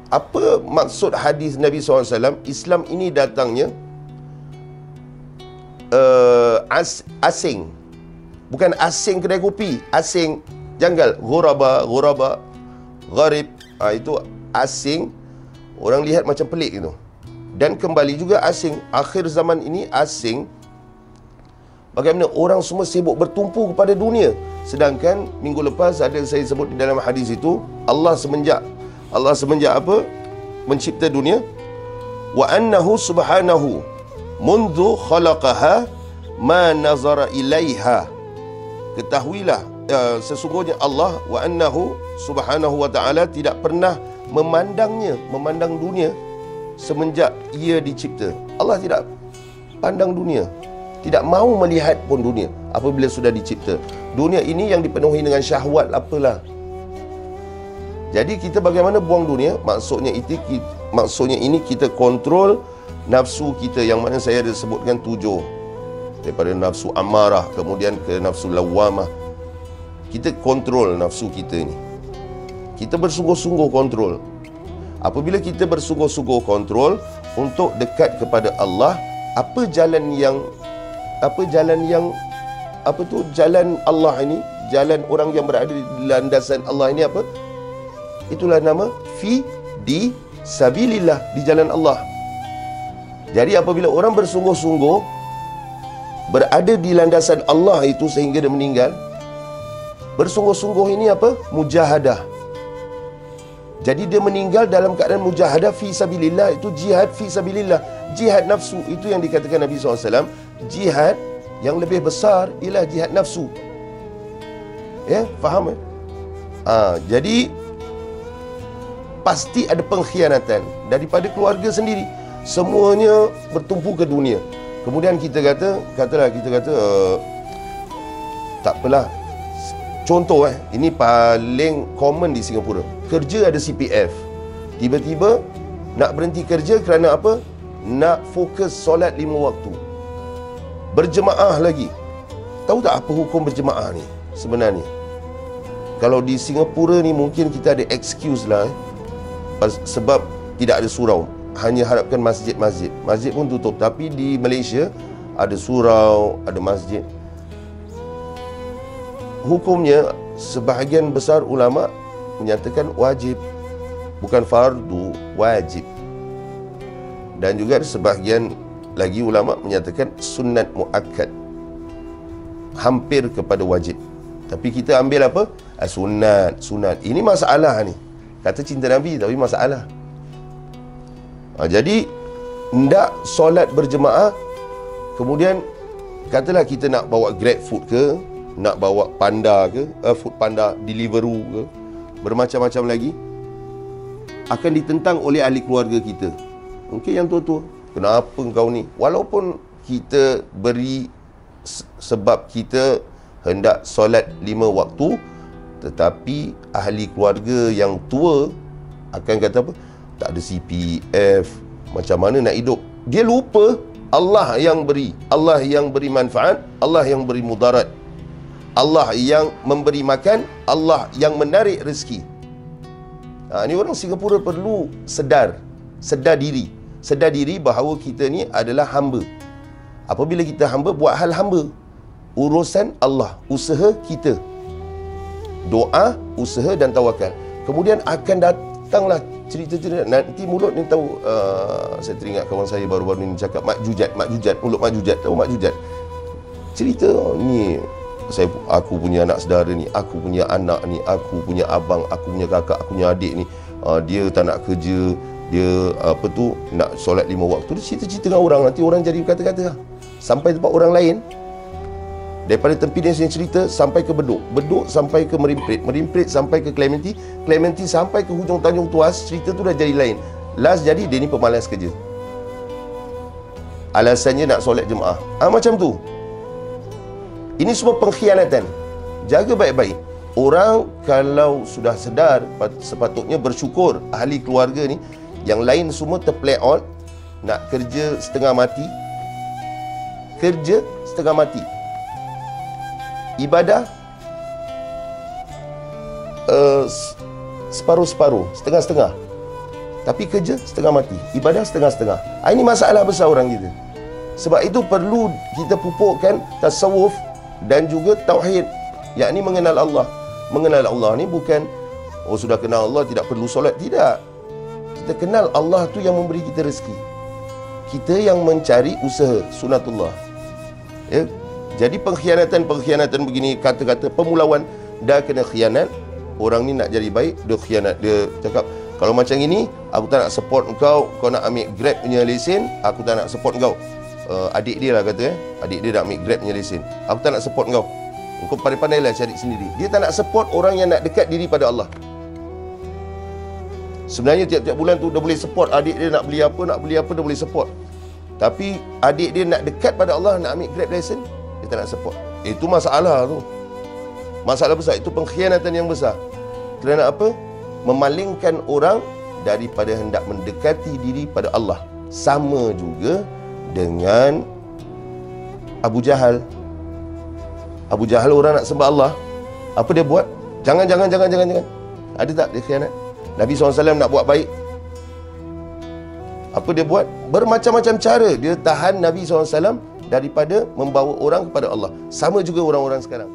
Apa maksud hadis Nabi SAW? Islam ini datangnya asing. Bukan asing kedai kopi, asing janggal, ghuraba, gharib. Itu asing, orang lihat macam pelik gitu. Dan kembali juga asing. Akhir zaman ini asing, bagaimana orang semua sibuk bertumpu kepada dunia. Sedangkan minggu lepas ada saya sebut di dalam hadis itu, Allah semenjak apa? Mencipta dunia. Wa annahu subhanahu mundu khalaqaha ma nazara ilaiha. Ketahuilah, sesungguhnya Allah, wa annahu subhanahu wa ta'ala, tidak pernah memandang dunia semenjak ia dicipta. Allah tidak pandang dunia, tidak mahu melihat pun dunia apabila sudah dicipta. Dunia ini yang dipenuhi dengan syahwat apalah. Jadi kita bagaimana buang dunia? Maksudnya ini kita kontrol nafsu kita, yang mana saya ada sebutkan 7. Daripada nafsu amarah, kemudian ke nafsu lawamah. Kita kontrol nafsu kita ni. Kita bersungguh-sungguh kontrol. Apabila kita bersungguh-sungguh kontrol untuk dekat kepada Allah, jalan Allah ini, jalan orang yang berada di landasan Allah ini apa? Itulah nama di sabilillah, di jalan Allah. Jadi apabila orang bersungguh-sungguh berada di landasan Allah itu sehingga dia meninggal, bersungguh-sungguh ini apa? Mujahadah. Jadi dia meninggal dalam keadaan mujahadah fi sabilillah, itu jihad fi sabilillah. Jihad nafsu, itu yang dikatakan Nabi SAW, jihad yang lebih besar ialah jihad nafsu. Ya, faham? Jadi pasti ada pengkhianatan daripada keluarga sendiri. Semuanya bertumpu ke dunia. Kemudian kita kata tak apalah. Contoh ini paling common di Singapura. Kerja ada CPF. Tiba-tiba nak berhenti kerja kerana apa? Nak fokus solat 5 waktu. Berjemaah lagi. Tahu tak apa hukum berjemaah ni sebenarnya? Kalau di Singapura ni mungkin kita ada excuse lah sebab tidak ada surau. Hanya harapkan masjid-masjid. Masjid pun tutup. Tapi di Malaysia ada surau, ada masjid. Hukumnya sebahagian besar ulama menyatakan wajib, bukan fardu, wajib. Dan juga ada sebahagian lagi ulama menyatakan sunat muakkad, hampir kepada wajib. Tapi kita ambil apa? Sunat. Ini masalah ni. Kata cinta Nabi tapi masalah. Jadi hendak solat berjemaah, kemudian katalah kita nak bawa Grab food ke, nak bawa Panda ke, Food Panda, Deliveroo ke, bermacam-macam lagi, akan ditentang oleh ahli keluarga kita. Mungkin yang tua-tua, kenapa engkau ni? Walaupun kita beri sebab kita hendak solat 5 waktu, tetapi ahli keluarga yang tua akan kata apa? Tak ada CPF, macam mana nak hidup? Dia lupa Allah yang beri, Allah yang beri manfaat, Allah yang beri mudarat, Allah yang memberi makan, Allah yang menarik rezeki. Ini orang Singapura perlu sedar diri bahawa kita ni adalah hamba. Apabila kita hamba, buat hal hamba. Urusan Allah, usaha kita, doa, usaha dan tawakal. Kemudian akan datanglah cerita-cerita. Nanti mulut ni tahu, saya teringat kawan saya baru-baru ni cakap makjujat, mulut makjujat. Tahu makjujat? Cerita ni, aku punya anak saudara ni, aku punya anak ni, aku punya abang, aku punya kakak, aku punya adik ni, dia tak nak kerja, dia nak solat 5 waktu. Dia cerita-cerita dengan orang, nanti orang jadi kata-kata sampai tempat orang lain. Daripada Tempidin yang cerita sampai ke Bedok, sampai ke Merimprit sampai ke Clementi sampai ke hujung Tanjung Tuas, cerita tu dah jadi lain. Last jadi dia ni pemalas kerja, alasannya nak solat jemaah. Macam tu. Ini semua pengkhianatan. Jaga baik-baik. Orang kalau sudah sedar, sepatutnya bersyukur. Ahli keluarga ni, yang lain semua terplay out, nak kerja setengah mati. Ibadah separuh-separuh, setengah-setengah. Tapi kerja setengah mati, ibadah setengah-setengah. Ini masalah besar orang kita. Sebab itu perlu kita pupukkan tasawuf dan juga tauhid, yakni mengenal Allah. Mengenal Allah ni bukan sudah kenal Allah tidak perlu solat, tidak. Kita kenal Allah tu yang memberi kita rezeki. Kita yang mencari usaha sunatullah. Ya. Jadi pengkhianatan begini, kata-kata pemulauan, dah kena khianat. Orang ni nak jadi baik, dia khianat. Dia cakap, kalau macam ini, aku tak nak support kau. Kau nak ambil Grab punya lesen, aku tak nak support kau. Adik dia lah kata, adik dia nak ambil Grab punya lesen, aku tak nak support kau. Kau pandai-pandailah cari sendiri. Dia tak nak support orang yang nak dekat diri pada Allah. Sebenarnya tiap-tiap bulan tu dia boleh support adik dia nak beli apa dia boleh support. Tapi adik dia nak dekat pada Allah, nak ambil Grab lesen, dia tak nak support. Itu masalah tu. Masalah besar. Itu pengkhianatan yang besar. Kerana apa? Memalingkan orang daripada hendak mendekati diri pada Allah. Sama juga dengan Abu Jahal. Abu Jahal orang nak sembah Allah. Apa dia buat? Jangan. Ada tak dia khianat? Nabi SAW nak buat baik. Apa dia buat? Bermacam-macam cara dia tahan Nabi SAW daripada membawa orang kepada Allah. Sama juga orang-orang sekarang.